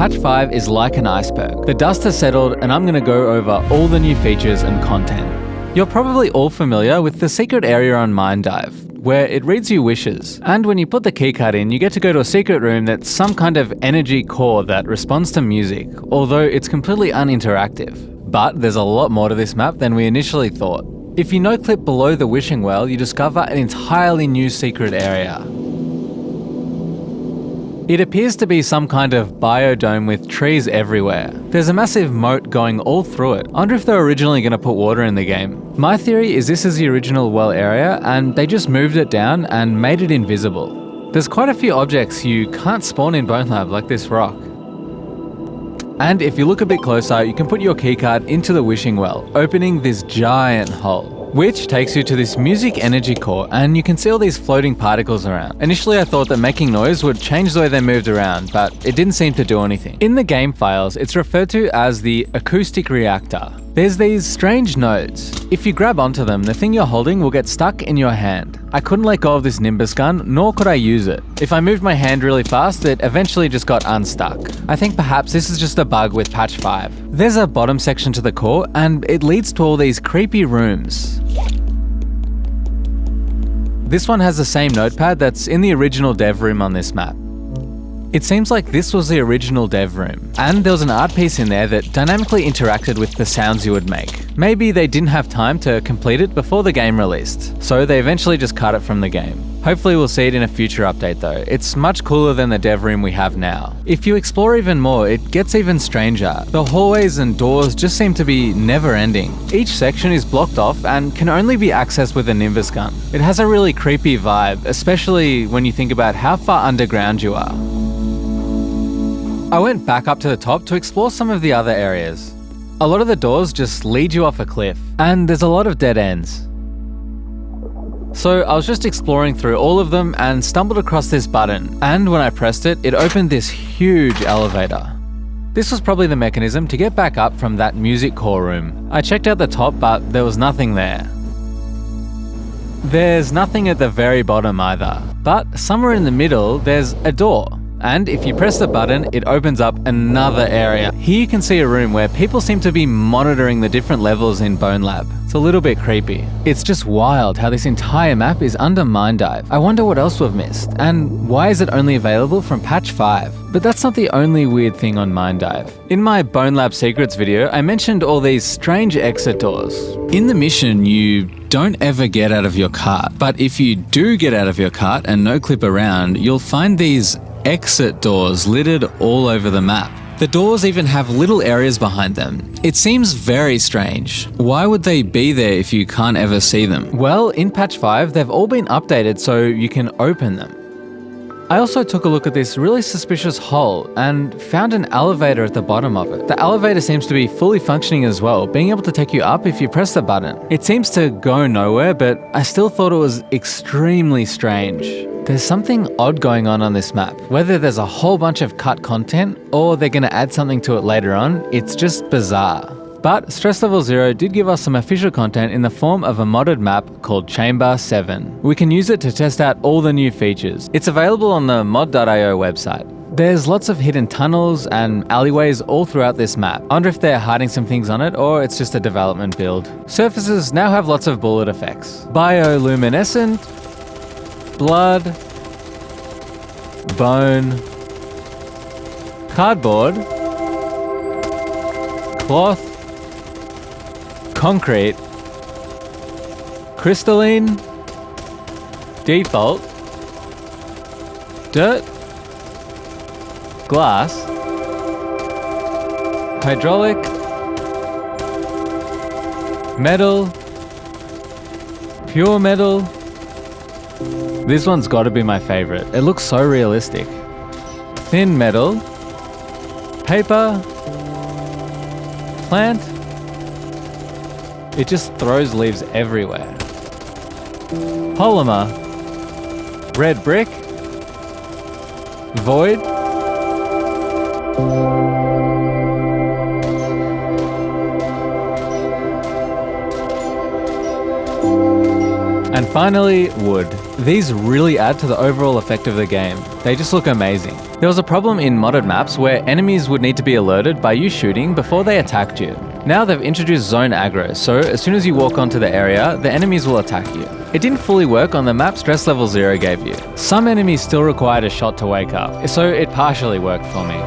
Patch 5 is like an iceberg. The dust has settled and I'm going to go over all the new features and content. You're probably all familiar with the secret area on Minedive, where it reads you wishes. And when you put the keycard in, you get to go to a secret room that's some kind of energy core that responds to music, although it's completely uninteractive. But there's a lot more to this map than we initially thought. If you no-clip below the wishing well, you discover an entirely new secret area. It appears to be some kind of biodome with trees everywhere. There's a massive moat going all through it. I wonder if they're originally going to put water in the game. My theory is this is the original well area and they just moved it down and made it invisible. There's quite a few objects you can't spawn in Bonelab, like this rock. And if you look a bit closer, you can put your keycard into the wishing well, opening this giant hole, which takes you to this music energy core, and you can see all these floating particles around. Initially I thought that making noise would change the way they moved around, but it didn't seem to do anything. In the game files, it's referred to as the acoustic reactor. There's these strange nodes. If you grab onto them, the thing you're holding will get stuck in your hand. I couldn't let go of this Nimbus gun, nor could I use it. If I moved my hand really fast, it eventually just got unstuck. I think perhaps this is just a bug with patch 5. There's a bottom section to the core, and it leads to all these creepy rooms. This one has the same notepad that's in the original dev room on this map. It seems like this was the original dev room, and there was an art piece in there that dynamically interacted with the sounds you would make. Maybe they didn't have time to complete it before the game released, so they eventually just cut it from the game. Hopefully we'll see it in a future update though. It's much cooler than the dev room we have now. If you explore even more, it gets even stranger. The hallways and doors just seem to be never ending. Each section is blocked off and can only be accessed with a Nimbus gun. It has a really creepy vibe, especially when you think about how far underground you are. I went back up to the top to explore some of the other areas. A lot of the doors just lead you off a cliff, and there's a lot of dead ends. So I was just exploring through all of them and stumbled across this button, and when I pressed it, it opened this huge elevator. This was probably the mechanism to get back up from that music core room. I checked out the top, but there was nothing there. There's nothing at the very bottom either, but somewhere in the middle there's a door. And if you press the button, it opens up another area. Here you can see a room where people seem to be monitoring the different levels in Bonelab. It's a little bit creepy. It's just wild how this entire map is under Minedive. I wonder what else we've missed, and why is it only available from patch 5? But that's not the only weird thing on Minedive. In my Bonelab Secrets video, I mentioned all these strange exit doors. In the mission, you don't ever get out of your cart, but if you do get out of your cart and no clip around, you'll find these exit doors littered all over the map. The doors even have little areas behind them. It seems very strange. Why would they be there if you can't ever see them? Well, in patch 5, they've all been updated so you can open them. I also took a look at this really suspicious hole and found an elevator at the bottom of it. The elevator seems to be fully functioning as well, being able to take you up if you press the button. It seems to go nowhere, but I still thought it was extremely strange. There's something odd going on this map. Whether there's a whole bunch of cut content or they're going to add something to it later on, it's just bizarre. But Stress Level 0 did give us some official content in the form of a modded map called Chamber 7. We can use it to test out all the new features. It's available on the mod.io website. There's lots of hidden tunnels and alleyways all throughout this map. I wonder if they're hiding some things on it or it's just a development build. Surfaces now have lots of bullet effects. Bioluminescent, blood, bone, cardboard, cloth, concrete, crystalline, default, dirt, glass, hydraulic, metal, pure metal. This one's got to be my favorite. It looks so realistic. Thin metal, paper, plant. It just throws leaves everywhere. Polymer, red brick, void, And finally, wood. These really add to the overall effect of the game. They just look amazing. There was a problem in modded maps where enemies would need to be alerted by you shooting before they attacked you. Now they've introduced zone aggro, so as soon as you walk onto the area, the enemies will attack you. It didn't fully work on the map Stress Level 0 gave you. Some enemies still required a shot to wake up, so it partially worked for me.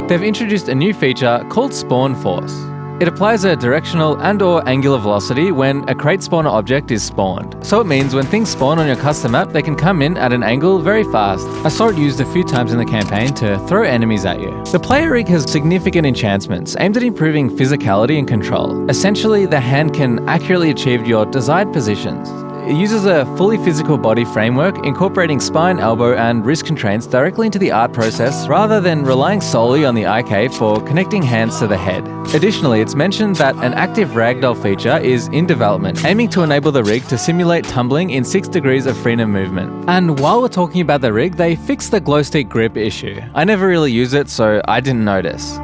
They've introduced a new feature called Spawn Force. It applies a directional and/or angular velocity when a crate spawner object is spawned. So it means when things spawn on your custom map, they can come in at an angle very fast. I saw it used a few times in the campaign to throw enemies at you. The player rig has significant enhancements aimed at improving physicality and control. Essentially, the hand can accurately achieve your desired positions. It uses a fully physical body framework, incorporating spine, elbow, and wrist constraints directly into the art process rather than relying solely on the IK for connecting hands to the head. Additionally, it's mentioned that an active ragdoll feature is in development, aiming to enable the rig to simulate tumbling in 6 degrees of freedom movement. And while we're talking about the rig, they fixed the glow stick grip issue. I never really use it, so I didn't notice.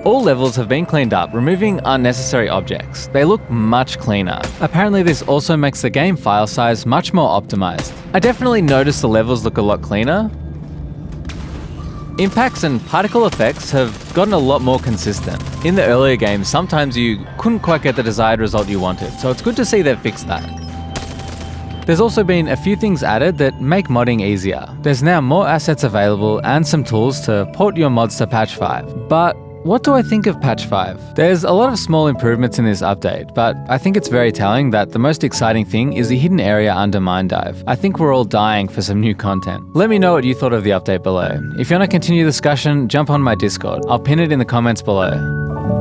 All levels have been cleaned up, removing unnecessary objects. They look much cleaner. Apparently this also makes the game file size much more optimized. I definitely noticed the levels look a lot cleaner. Impacts and particle effects have gotten a lot more consistent. In the earlier games, sometimes you couldn't quite get the desired result you wanted, so it's good to see they've fixed that. There's also been a few things added that make modding easier. There's now more assets available and some tools to port your mods to patch 5. But what do I think of patch 5? There's a lot of small improvements in this update, but I think it's very telling that the most exciting thing is the hidden area under Mine Dive. I think we're all dying for some new content. Let me know what you thought of the update below. If you want to continue the discussion, jump on my Discord. I'll pin it in the comments below.